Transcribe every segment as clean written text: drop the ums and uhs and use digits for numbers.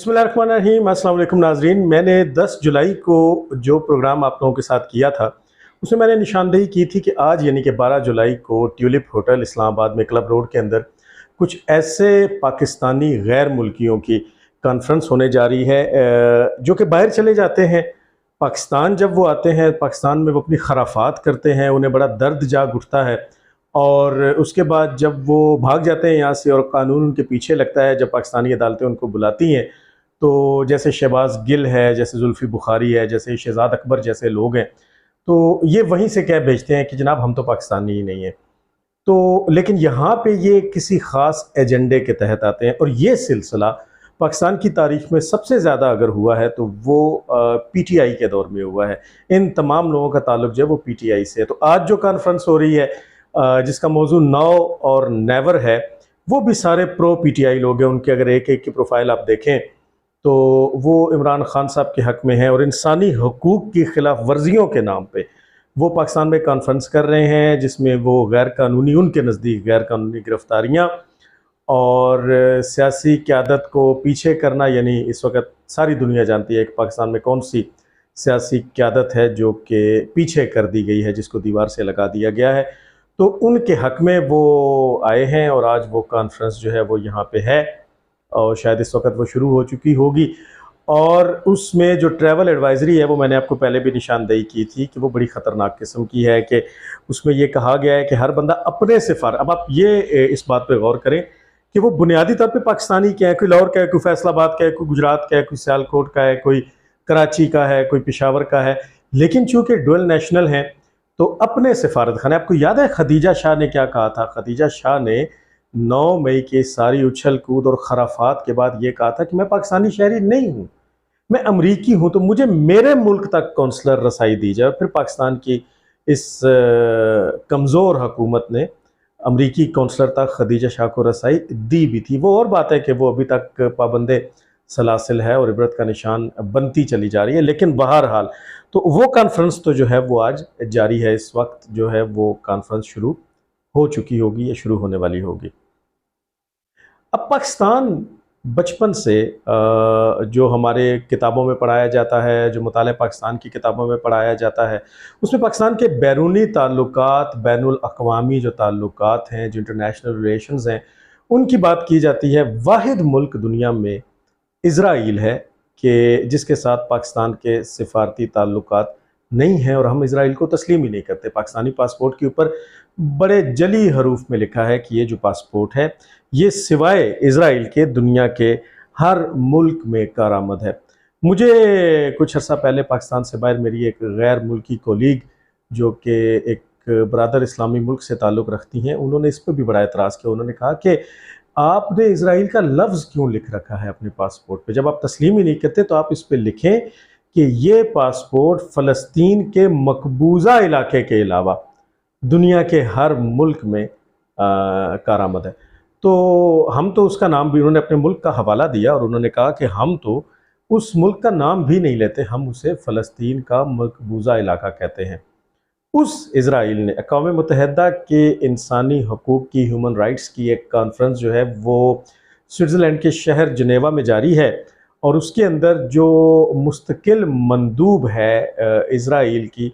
बिस्मिल्लाहिर्रहमानिर्रहीम। अस्सलाम वालेकुम नाज़रीन। मैंने 10 जुलाई को जो प्रोग्राम आप लोगों के साथ किया था, उसमें मैंने निशानदेही की थी कि आज यानी कि 12 जुलाई को ट्यूलिप होटल इस्लामाबाद में क्लब रोड के अंदर कुछ ऐसे पाकिस्तानी गैर मुल्कियों की कॉन्फ्रेंस होने जा रही है जो कि बाहर चले जाते हैं। पाकिस्तान जब वो आते हैं, पाकिस्तान में वो अपनी खराफात करते हैं, उन्हें बड़ा दर्द जाग उठता है और उसके बाद जब वो भाग जाते हैं यहाँ से और कानून उनके पीछे लगता है, जब पाकिस्तानी अदालतें उनको बुलाती हैं, तो जैसे शहबाज गिल है, जैसे जुल्फ़ी बुखारी है, जैसे शहजाद अकबर जैसे लोग हैं, तो ये वहीं से कह भेजते हैं कि जनाब हम तो पाकिस्तानी ही नहीं हैं। तो लेकिन यहाँ पे ये किसी ख़ास एजेंडे के तहत आते हैं और ये सिलसिला पाकिस्तान की तारीख में सबसे ज़्यादा अगर हुआ है तो वो पीटीआई के दौर में हुआ है। इन तमाम लोगों का ताल्लुक जो है वो पीटीआई से है। तो आज जो कॉन्फ्रेंस हो रही है जिसका मौजू नाउ और नेवर है, वो भी सारे प्रो पीटीआई लोग हैं। उनके अगर एक एक की प्रोफाइल आप देखें तो वो इमरान खान साहब के हक़ में है और इंसानी हकूक़ की खिलाफ वर्जियों के नाम पे वो पाकिस्तान में कॉन्फ्रेंस कर रहे हैं, जिसमें वो गैर कानूनी, उनके नज़दीक गैर कानूनी गिरफ्तारियाँ और सियासी क़यादत को पीछे करना। यानी इस वक्त सारी दुनिया जानती है कि पाकिस्तान में कौन सी सियासी क़यादत है जो कि पीछे कर दी गई है, जिसको दीवार से लगा दिया गया है। तो उनके हक़ में वो आए हैं और आज वो कॉन्फ्रेंस जो है वो यहाँ पे है और शायद इस वक्त वो शुरू हो चुकी होगी। और उसमें जो ट्रैवल एडवाइज़री है वो मैंने आपको पहले भी निशानदेही की थी कि वो बड़ी ख़तरनाक किस्म की है कि उसमें ये कहा गया है कि हर बंदा अपने से अब आप ये इस बात पे गौर करें कि वो बुनियादी तौर पे पाकिस्तानी क्या है, कोई लाहौर का है, कोई फैसलाबाद का है, कोई गुजरात का है, कोई सियालकोट का है, कोई कराची का है, कोई पेशावर का है, लेकिन चूँकि डुअल नेशनल हैं तो अपने सफारत खाने। आपको याद है खदीजा शाह ने क्या कहा था? खदीजा शाह ने 9 मई की सारी उछल कूद और खराफात के बाद ये कहा था कि मैं पाकिस्तानी शहरी नहीं हूँ, मैं अमरीकी हूँ, तो मुझे मेरे मुल्क तक कौंसलर रसाई दी जाए। फिर पाकिस्तान की इस कमज़ोर हुकूमत ने अमरीकी कौंसलर तक खदीजा शाह को रसाई दी भी थी। वो और बात है कि वो अभी तक पाबंदे सलासिल है और इबरत का निशान बनती चली जा रही है, लेकिन बहरहाल तो वो कॉन्फ्रेंस तो जो है वो आज जारी है। इस वक्त जो है वो कॉन्फ्रेंस शुरू हो चुकी होगी या शुरू होने वाली होगी। अब पाकिस्तान बचपन से जो हमारे किताबों में पढ़ाया जाता है, जो मुताले पाकिस्तान की किताबों में पढ़ाया जाता है, उसमें पाकिस्तान के बैरूनी ताल्लुकात, बैनुल अक़वामी जो ताल्लुकात हैं, जो इंटरनेशनल रिलेशंस हैं, उनकी बात की जाती है। वाहिद मुल्क दुनिया में इज़राइल है कि जिसके साथ पाकिस्तान के सिफारती ताल्लुकात नहीं हैं और हम इज़राइल को तस्लीम ही नहीं करते। पाकिस्तानी पासपोर्ट के ऊपर बड़े जली हरूफ में लिखा है कि ये जो पासपोर्ट है ये सिवाय इज़राइल के दुनिया के हर मुल्क में कारामद है। मुझे कुछ अर्सा पहले पाकिस्तान से बाहर मेरी एक गैर मुल्की कोलीग जो कि एक बरादर इस्लामी मुल्क से ताल्लुक़ रखती हैं, उन्होंने इस पर भी बड़ा एतराज़ किया। उन्होंने कहा कि आपने इज़राइल का लफ्ज़ क्यों लिख रखा है अपने पासपोर्ट पे? जब आप तस्लीम ही नहीं करते तो आप इस पे लिखें कि ये पासपोर्ट फ़लस्तीन के मकबूजा इलाके के अलावा दुनिया के हर मुल्क में कारामद है। तो हम तो उसका नाम भी, उन्होंने अपने मुल्क का हवाला दिया और उन्होंने कहा कि हम तो उस मुल्क का नाम भी नहीं लेते, हम उसे फ़लस्तीन का मकबूजा इलाका कहते हैं। उस इज़राइल ने अक़वाम मुत्तहिदा के इंसानी हकूक़ की, ह्यूमन राइट्स की एक कॉन्फ्रेंस जो है वो स्विट्ज़रलैंड के शहर जनेवा में जारी है और उसके अंदर जो मुस्तकिल मंदूब है इज़राइल की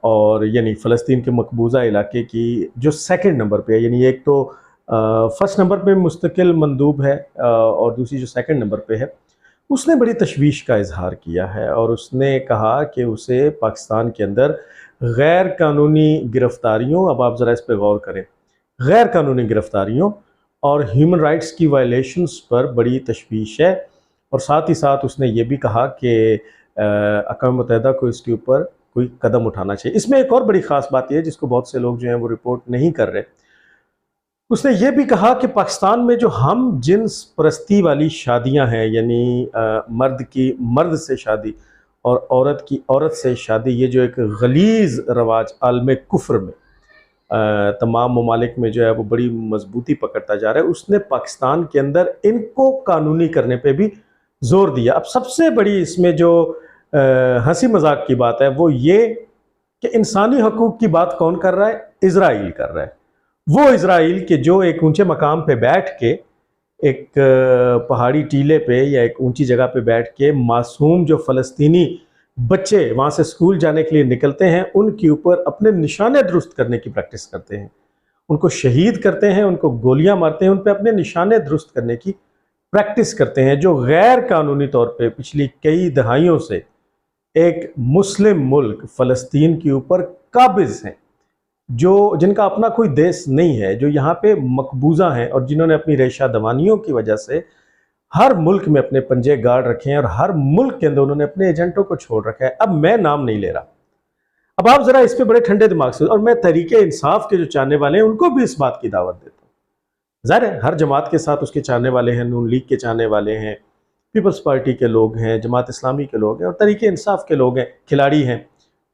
और यानी फ़लस्तीन के मकबूजा इलाके की, जो सेकंड नंबर पे है, यानी एक तो फर्स्ट नंबर पे मुस्तकिल मंदूब है और दूसरी जो सेकंड नंबर पे है, उसने बड़ी तशवीश का इजहार किया है और उसने कहा कि उसे पाकिस्तान के अंदर गैर कानूनी गिरफ्तारियों, अब आप ज़रा इस पर गौर करें, गैर कानूनी गिरफ्तारियों और ह्यूमन राइट्स की वायलेशंस पर बड़ी तशवीश है। और साथ ही साथ उसने ये भी कहा कि अक़वाम मुत्तहिदा को इसके ऊपर कोई कदम उठाना चाहिए। इसमें एक और बड़ी ख़ास बात यह है जिसको बहुत से लोग जो हैं वो रिपोर्ट नहीं कर रहे। उसने ये भी कहा कि पाकिस्तान में जो हम जिन्स परस्ती वाली शादियां हैं, यानी मर्द की मर्द से शादी और औरत की औरत से शादी, ये जो एक गलीज़ रवाज आलम कुफ्र में तमाम ममालिक में जो है वो बड़ी मजबूती पकड़ता जा रहा है, उसने पाकिस्तान के अंदर इनको कानूनी करने पे भी ज़ोर दिया। अब सबसे बड़ी इसमें जो हंसी मजाक की बात है वो ये कि इंसानी हकूक़ की बात कौन कर रहा है? इज़राइल कर रहा है। वो इज़राइल के जो एक ऊंचे मकाम पे बैठ के एक पहाड़ी टीले पे या एक ऊंची जगह पे बैठ के मासूम जो फ़लस्तीनी बच्चे वहाँ से स्कूल जाने के लिए निकलते हैं, उनके ऊपर अपने निशाने दुरुस्त करने की प्रैक्टिस करते हैं, उनको शहीद करते हैं, उनको गोलियां मारते हैं, उन पे अपने निशाने दुरुस्त करने की प्रैक्टिस करते हैं, जो गैर कानूनी तौर पे पिछली कई दहाइयों से एक मुस्लिम मुल्क फ़लस्तीन के ऊपर काबिज़ हैं, जो जिनका अपना कोई देश नहीं है, जो यहाँ पे मकबूजा हैं और जिन्होंने अपनी रेशा दवानियों की वजह से हर मुल्क में अपने पंजे गाड़ रखे हैं और हर मुल्क के अंदर उन्होंने अपने एजेंटों को छोड़ रखा है। अब मैं नाम नहीं ले रहा, अब आप जरा इस पे बड़े ठंडे दिमाग से, और मैं तहरीके इंसाफ के जो चाहने वाले हैं उनको भी इस बात की दावत देता हूँ। ज़ाहिर है हर जमात के साथ उसके चाहने वाले हैं, नून लीग के चाहने वाले हैं, पीपल्स पार्टी के लोग हैं, जमात इस्लामी के लोग हैं और तहरीके इंसाफ के लोग हैं, खिलाड़ी हैं,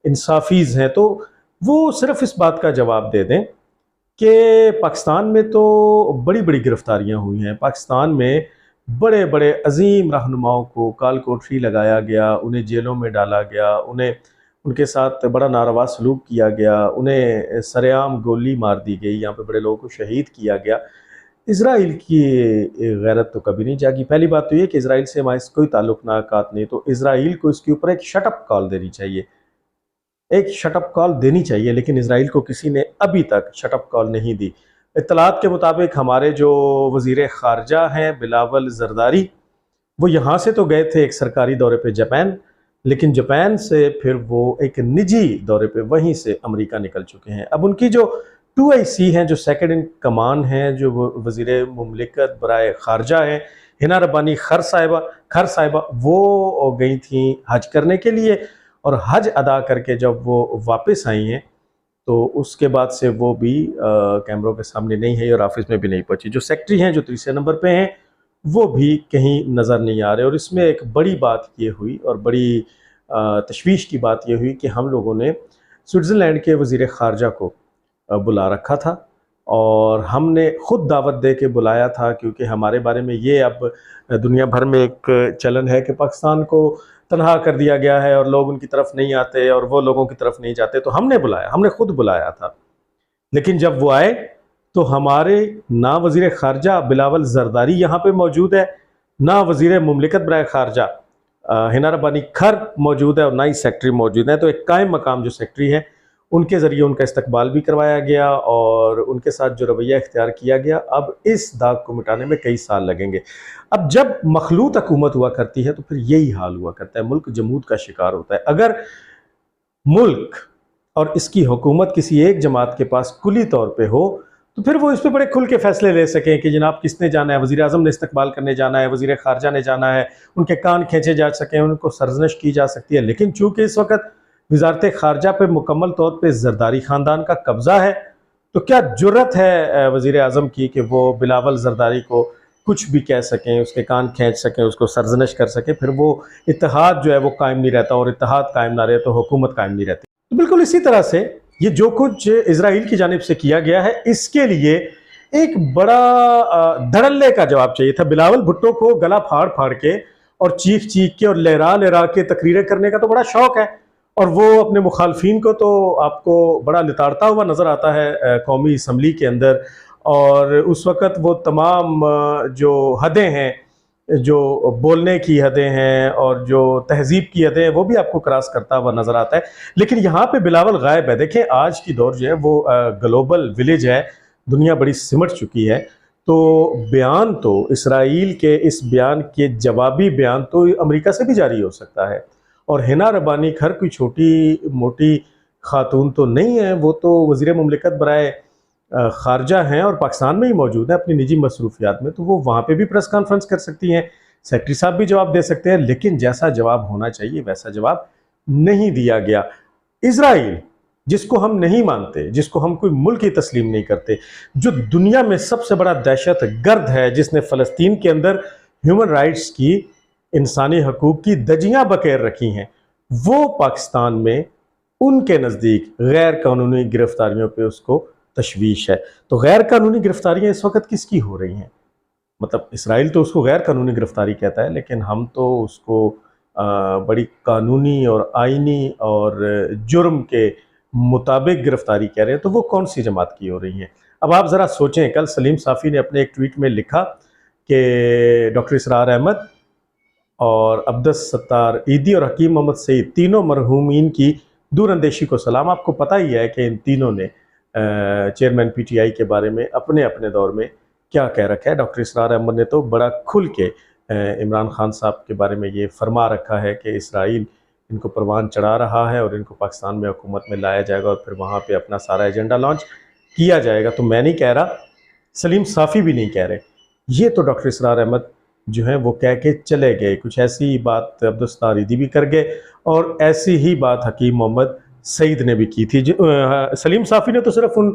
इंसाफीज़ हैं, तो वो सिर्फ इस बात का जवाब दे दें कि पाकिस्तान में तो बड़ी बड़ी गिरफ्तारियां हुई हैं, पाकिस्तान में बड़े बड़े अजीम रहनुमाओं को काल कोठरी लगाया गया, उन्हें जेलों में डाला गया, उन्हें उनके साथ बड़ा नारवा सलूक किया गया, उन्हें सरेआम गोली मार दी गई, यहाँ पे बड़े लोगों को शहीद किया गया। इज़राइल की गैरत तो कभी नहीं जागी। पहली बात तो ये कि इज़राइल से हमारे कोई ताल्लुक नाकात नहीं, तो इज़राइल को इसके ऊपर एक शटअप कॉल देनी चाहिए, एक शटअप कॉल देनी चाहिए, लेकिन इज़राइल को किसी ने अभी तक शटअप कॉल नहीं दी। इत्तलात के मुताबिक हमारे जो वज़ीर ख़ारजा हैं बिलावल ज़रदारी, वो यहाँ से तो गए थे एक सरकारी दौरे पे जापान, लेकिन जापान से फिर वो एक निजी दौरे पे वहीं से अमेरिका निकल चुके हैं। अब उनकी जो 2IC हैं, जो सेकंड इन कमान हैं, जो वज़ीर मुमलिकत बराए ख़ारजा हैं, हिना रब्बानी खर साहिबा, वो गई थी हज करने के लिए, और हज अदा करके जब वो वापस आई हैं तो उसके बाद से वो भी कैमरों के सामने नहीं है और ऑफिस में भी नहीं पहुंची। जो सेक्रेटरी हैं जो तीसरे नंबर पे हैं वो भी कहीं नज़र नहीं आ रहे, और इसमें एक बड़ी बात ये हुई और बड़ी तशवीश की बात ये हुई कि हम लोगों ने स्विट्ज़रलैंड के वज़ीर ख़ारजा को बुला रखा था और हमने ख़ुद दावत दे के बुलाया था, क्योंकि हमारे बारे में ये अब दुनिया भर में एक चलन है कि पाकिस्तान को तनहा कर दिया गया है और लोग उनकी तरफ नहीं आते और वो लोगों की तरफ नहीं जाते, तो हमने बुलाया, हमने खुद बुलाया था। लेकिन जब वो आए तो हमारे ना वज़ीर ख़ारजा बिलावल ज़रदारी यहाँ पे मौजूद है, ना वज़ीर मुमलिकत बराए ख़ारजा हिना रब्बानी खर मौजूद है और ना ही सेक्रेटरी मौजूद है। तो एक कायम मकाम जो सेक्रेटरी है उनके ज़रिए उनका इस्तकबाल भी करवाया गया और उनके साथ जो रवैया इख्तियार किया गया, अब इस दाग को मिटाने में कई साल लगेंगे। अब जब मखलूत हुकूमत हुआ करती है तो फिर यही हाल हुआ करता है, मुल्क जमूद का शिकार होता है। अगर मुल्क और इसकी हुकूमत किसी एक जमात के पास कुली तौर पे हो तो फिर वो इस पर बड़े खुल के फैसले ले सकें कि जनाब किसने जाना है, वज़ीर आज़म ने इस्तकबाल करने जाना है, वज़ीर ख़ारजा ने जाना है, उनके कान खींचे जा सकें, उनको सरजनश की जा सकती है। लेकिन चूँकि इस वक्त वज़ारत ख़ारजा पे मुकम्मल तौर पे ज़रदारी ख़ानदान का कब्ज़ा है, तो क्या जुर्रत है वज़ीर आज़म की कि वो बिलावल ज़रदारी को कुछ भी कह सकें, उसके कान खींच सकें, उसको सरजनश कर सकें। फिर वो इत्तेहाद जो है वो कायम नहीं रहता, और इत्तेहाद कायम ना रहे तो हुकूमत कायम नहीं रहती। तो बिल्कुल इसी तरह से ये जो कुछ इज़राइल की जानिब से किया गया है, इसके लिए एक बड़ा धड़ल्ले का जवाब चाहिए था। बिलावल भुट्टो को गला फाड़ फाड़ के और चीख चीख के और लहरा लहरा के तकरीरें करने का तो बड़ा शौक है, और वो अपने मुखालफिन को तो आपको बड़ा लिताड़ता हुआ नज़र आता है कौमी असम्बली के अंदर, और उस वक़्त वो तमाम जो हदें हैं, जो बोलने की हदें हैं और जो तहज़ीब की हदें हैं, वो भी आपको क्रॉस करता हुआ नज़र आता है। लेकिन यहाँ पे बिलावल गायब है। देखें आज की दौर जो है वो ग्लोबल विलेज है, दुनिया बड़ी सिमट चुकी है, तो बयान तो इसराइल के इस बयान के जवाबी बयान तो अमेरिका से भी जारी हो सकता है। और हिना रब्बानी खर कोई छोटी मोटी खातून तो नहीं है, वो तो वज़ीर मुमलिकत बराए ख़ारजा हैं और पाकिस्तान में ही मौजूद है अपनी निजी मसरूफियात में, तो वो वहाँ पे भी प्रेस कॉन्फ्रेंस कर सकती हैं, सेक्रेटरी साहब भी जवाब दे सकते हैं। लेकिन जैसा जवाब होना चाहिए वैसा जवाब नहीं दिया गया। इज़राइल जिसको हम नहीं मानते, जिसको हम कोई मुल्क ही तस्लीम नहीं करते, जो दुनिया में सबसे बड़ा दहशत गर्द है, जिसने फ़लस्तीन के अंदर ह्यूमन राइट्स की, इंसानी हकूक़ की धज्जियाँ बखेर रखी हैं, वो पाकिस्तान में उनके नज़दीक गैर कानूनी गिरफ्तारियों पे उसको तशवीश है। तो गैर कानूनी गिरफ्तारियाँ इस वक्त किसकी हो रही हैं? मतलब इसराइल तो उसको गैर कानूनी गिरफ्तारी कहता है, लेकिन हम तो उसको बड़ी कानूनी और आइनी और जुर्म के मुताबिक गिरफ्तारी कह रहे हैं। तो वो कौन सी जमात की हो रही हैं? अब आप ज़रा सोचें, कल सलीम साफ़ी ने अपने एक ट्वीट में लिखा कि डॉक्टर इसरार अहमद और अब्दुस सत्तार ईदी और हकीम मोहम्मद सईद तीनों मरहूमीन की दूरअंदेशी को सलाम। आपको पता ही है कि इन तीनों ने चेयरमैन पीटीआई के बारे में अपने अपने दौर में क्या कह रखा है। डॉक्टर इसरार अहमद ने तो बड़ा खुल के इमरान खान साहब के बारे में ये फरमा रखा है कि इसराइल इनको परवान चढ़ा रहा है और इनको पाकिस्तान में हुकूमत में लाया जाएगा और फिर वहाँ पे अपना सारा एजेंडा लॉन्च किया जाएगा। तो मैं नहीं कह रहा, सलीम साफ़ी भी नहीं कह रहे, ये तो डॉक्टर इसरार अहमद जो है वो कह के चले गए। कुछ ऐसी बात अब्दुस सत्तार ईदी भी कर गए और ऐसी ही बात हकीम मोहम्मद सईद ने भी की थी। सलीम साफ़ी ने तो सिर्फ उन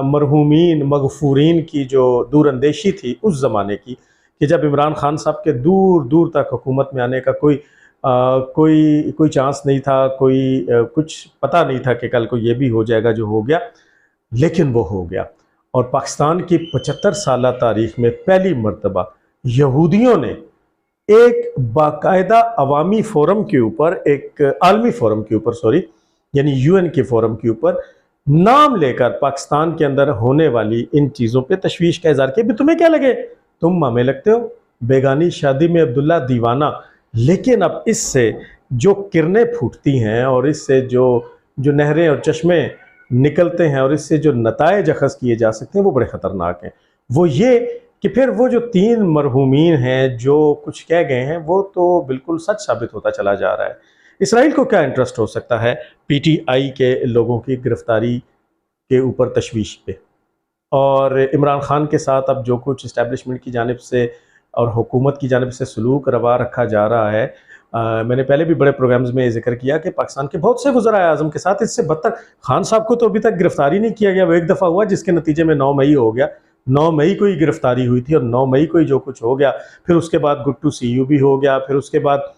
मरहूमीन मगफूरीन की जो दूरअंदेशी थी उस ज़माने की, कि जब इमरान खान साहब के दूर दूर तक हुकूमत में आने का कोई चांस नहीं था, कुछ पता नहीं था कि कल को ये भी हो जाएगा जो हो गया, लेकिन वो हो गया। और पाकिस्तान की 75 साल तारीख में पहली मरतबा यहूदियों ने एक बाकायदा अवामी फोरम के ऊपर, एक आलमी फोरम के ऊपर यानी यूएन के फोरम के ऊपर नाम लेकर पाकिस्तान के अंदर होने वाली इन चीज़ों पे तशवीश का इज़हार किया। भी तुम्हें क्या लगे, तुम मामे लगते हो, बेगानी शादी में अब्दुल्ला दीवाना। लेकिन अब इससे जो किरणें फूटती हैं और इससे जो नहरें और चश्मे निकलते हैं और इससे जो नताइज अखज़ किए जा सकते हैं वो बड़े ख़तरनाक हैं। वो ये कि फिर वो जो 3 मरहूमीन हैं जो कुछ कह गए हैं वो तो बिल्कुल सच साबित होता चला जा रहा है। इसराइल को क्या इंटरेस्ट हो सकता है पीटीआई के लोगों की गिरफ्तारी के ऊपर तशवीश पे, और इमरान खान के साथ अब जो कुछ इस्टेब्लिशमेंट की जानिब से और हुकूमत की जानिब से सलूक रवा रखा जा रहा है। मैंने पहले भी बड़े प्रोग्राम्स में जिक्र किया कि पाकिस्तान के बहुत से वज़राए आज़म के साथ इससे बदतर, खान साहब को तो अभी तक गिरफ्तारी नहीं किया गया। वो एक दफ़ा हुआ जिसके नतीजे में 9 मई हो गया, 9 मई को ही गिरफ्तारी हुई थी और 9 मई को ही जो कुछ हो गया, फिर उसके बाद गुट्टू सीयू भी हो गया, फिर उसके बाद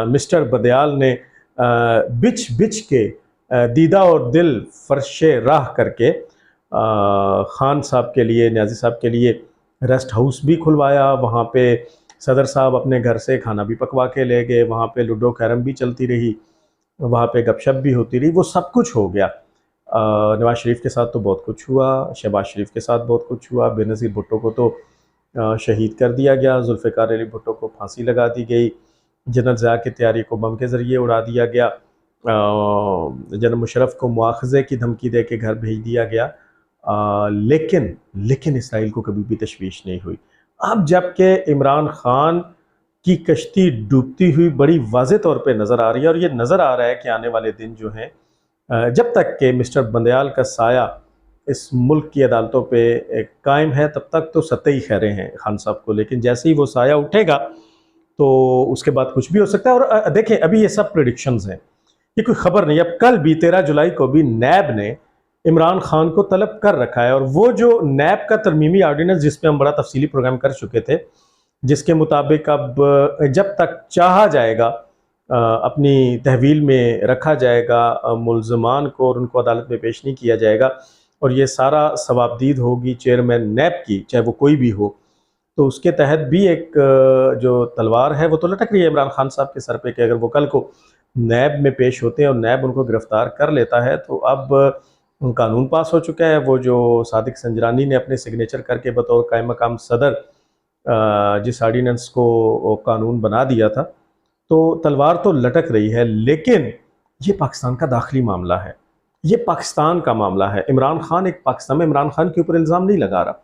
मिस्टर बदयाल ने बिच बिच के दीदा और दिल फर्शे राह करके खान साहब के लिए, न्याजी साहब के लिए रेस्ट हाउस भी खुलवाया। वहाँ पे सदर साहब अपने घर से खाना भी पकवा के ले गए, वहाँ पे लूडो कैरम भी चलती रही, वहाँ पे गपशप भी होती रही, वो सब कुछ हो गया। नवाज शरीफ के साथ तो बहुत कुछ हुआ, शहबाज शरीफ के साथ बहुत कुछ हुआ, बेनज़ीर भुट्टो को तो शहीद कर दिया गया, जुल्फ़िकार अली भुट्टो को फांसी लगा दी गई, जनरल ज़िया की तैयारी को बम के ज़रिए उड़ा दिया गया, जनरल मुशर्रफ को मुआख़ज़े की धमकी दे के घर भेज दिया गया। लेकिन इसराइल को कभी भी तशवीश नहीं हुई। अब जबकि इमरान खान की कश्ती डूबती हुई बड़ी वाज़े तौर पे नज़र आ रही है और ये नज़र आ रहा है कि आने वाले दिन जो हैं, जब तक कि मिस्टर बंदयाल का साया इस मुल्क की अदालतों पे कायम है तब तक तो सतही खैरें हैं खान साहब को, लेकिन जैसे ही वो साया उठेगा तो उसके बाद कुछ भी हो सकता है। और देखें, अभी ये सब प्रेडिक्शंस हैं, ये कोई ख़बर नहीं। अब कल भी 13 जुलाई को भी नैब ने इमरान खान को तलब कर रखा है, और वो जो नैब का तरमीमी आर्डिनेंस जिस पे हम बड़ा तफसीली प्रोग्राम कर चुके थे, जिसके मुताबिक अब जब तक चाहा जाएगा अपनी तहवील में रखा जाएगा मुल्ज़मान को और उनको अदालत में पेश नहीं किया जाएगा, और ये सारा सवाबदीद होगी चेयरमैन नैब की, चाहे वो कोई भी हो, तो उसके तहत भी एक जो तलवार है वो तो लटक रही है इमरान खान साहब के सर पे कि अगर वो कल को नैब में पेश होते हैं और नैब उनको गिरफ़्तार कर लेता है तो अब कानून पास हो चुका है। वो जो सादिक संजरानी ने अपने सिग्नेचर करके बतौर कायम मकाम सदर जिस आर्डिनेंस को कानून बना दिया था, तो तलवार तो लटक रही है। लेकिन ये पाकिस्तान का दाखिली मामला है, ये पाकिस्तान का मामला है। इमरान खान एक पाकिस्तान में इमरान खान के ऊपर इल्ज़ाम नहीं लगा रहा,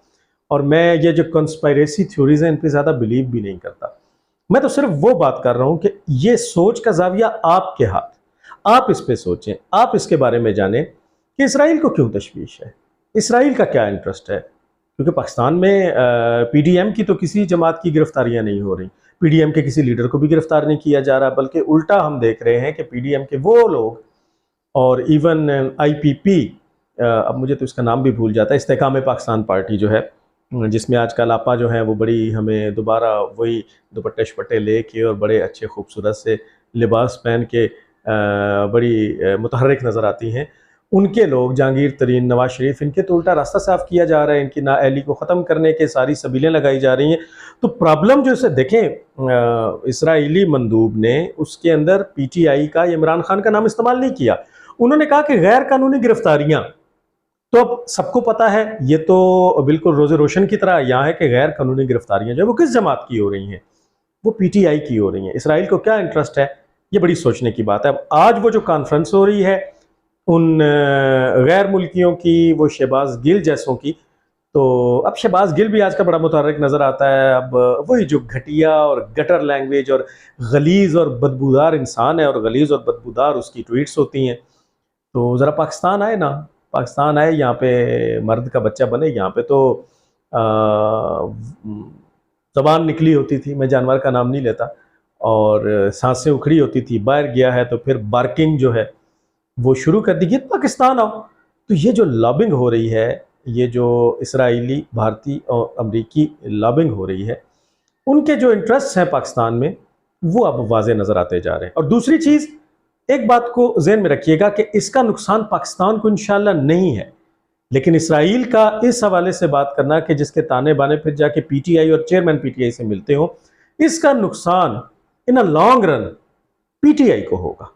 और मैं ये जो कंस्पायरेसी थ्योरीज हैं इन पर ज़्यादा बिलीव भी नहीं करता। मैं तो सिर्फ वो बात कर रहा हूँ कि ये सोच का जाविया आपके हाथ, आप इस पे सोचें, आप इसके बारे में जानें कि इसराइल को क्यों तशवीश है, इसराइल का क्या इंटरेस्ट है। क्योंकि पाकिस्तान में पीडीएम की तो किसी जमात की गिरफ्तारियां नहीं हो रही, पीडीएम के किसी लीडर को भी गिरफ्तार नहीं किया जा रहा, बल्कि उल्टा हम देख रहे हैं कि पीडीएम के वो लोग और इवन आईपीपी, अब मुझे तो इसका नाम भी भूल जाता है, इस्तेकाम पाकिस्तान पार्टी जो है, जिसमें आजकल आपा जो हैं वो बड़ी हमें दोबारा वही दुपट्टे शुपट्टे ले के और बड़े अच्छे खूबसूरत से लिबास पहन के बड़ी मुतहर्रिक नज़र आती हैं, उनके लोग जहांगीर तरीन, नवाज शरीफ, इनके तो उल्टा रास्ता साफ किया जा रहा है, इनकी नाअहली को ख़त्म करने के सारी सबीलें लगाई जा रही हैं। तो प्रॉब्लम जो इसे देखें, इसराइली मंदूब ने उसके अंदर पीटीआई का, इमरान खान का नाम इस्तेमाल नहीं किया। उन्होंने कहा कि गैर कानूनी गिरफ्तारियाँ तो अब सबको पता है, ये तो बिल्कुल रोज़े रोशन की तरह यहाँ है कि गैर कानूनी गिरफ्तारियां जो है वो किस जमात की हो रही हैं, वो पीटीआई की हो रही हैं। इसराइल को क्या इंटरेस्ट है, ये बड़ी सोचने की बात है। अब आज वो जो कॉन्फ्रेंस हो रही है उन गैर मुल्कियों की, वो शहबाज गिल जैसों की, तो अब शहबाज गिल भी आज का बड़ा मुतहर्रिक नज़र आता है। अब वही जो घटिया और गटर लैंग्वेज और गलीज़ और बदबूदार इंसान है, और गलीज़ और बदबूदार उसकी ट्वीट्स होती हैं। तो ज़रा पाकिस्तान आए ना, पाकिस्तान आए, यहाँ पे मर्द का बच्चा बने। यहाँ पे तो ज़बान निकली होती थी, मैं जानवर का नाम नहीं लेता, और सांसें उखड़ी होती थी। बाहर गया है तो फिर बार्किंग जो है वो शुरू कर दी कि पाकिस्तान आओ। तो ये जो लॉबिंग हो रही है, ये जो इसराइली, भारतीय और अमरीकी लॉबिंग हो रही है, उनके जो इंटरेस्ट हैं पाकिस्तान में, वो अब वाज़े नज़र आते जा रहे हैं। और दूसरी चीज़, एक बात को ज़हन में रखिएगा कि इसका नुकसान पाकिस्तान को इंशाल्लाह नहीं है, लेकिन इसराइल का इस हवाले से बात करना कि जिसके ताने बाने फिर जाके पीटीआई और चेयरमैन पीटीआई से मिलते हो, इसका नुकसान इन अ लॉन्ग रन पीटीआई को होगा।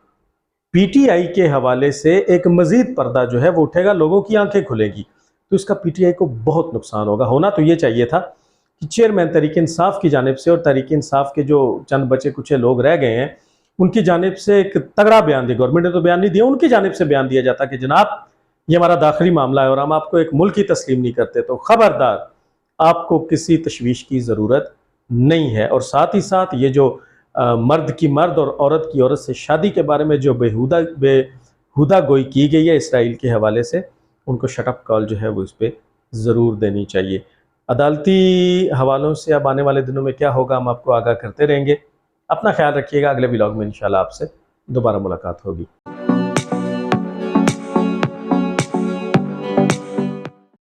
पीटीआई के हवाले से एक मजीद पर्दा जो है वो उठेगा, लोगों की आंखें खुलेगी, तो इसका पीटीआई को बहुत नुकसान होगा। होना तो ये चाहिए था कि चेयरमैन तहरीक इंसाफ की जानिब से, और तहरीक इंसाफ के जो चंद बचे कुछ लोग रह गए हैं, उनकी जानिब से एक तगड़ा बयान दिया। गवर्नमेंट ने तो बयान नहीं दिया, उनकी जानिब से बयान दिया जाता कि जनाब ये हमारा दाखिली मामला है और हम आपको एक मुल्क की तस्लीम नहीं करते, तो खबरदार, आपको किसी तशवीश की ज़रूरत नहीं है। और साथ ही साथ ये जो मर्द की मर्द और औरत की औरत से शादी के बारे में जो बेहुदा गोई की गई है इसराइल के हवाले से, उनको शटअप कॉल जो है वो इस पर ज़रूर देनी चाहिए। अदालती हवालों से अब आने वाले दिनों में क्या होगा, हम आपको आगाह करते रहेंगे। अपना ख्याल रखिएगा। अगले व्लॉग में इंशाल्लाह आपसे दोबारा मुलाकात होगी।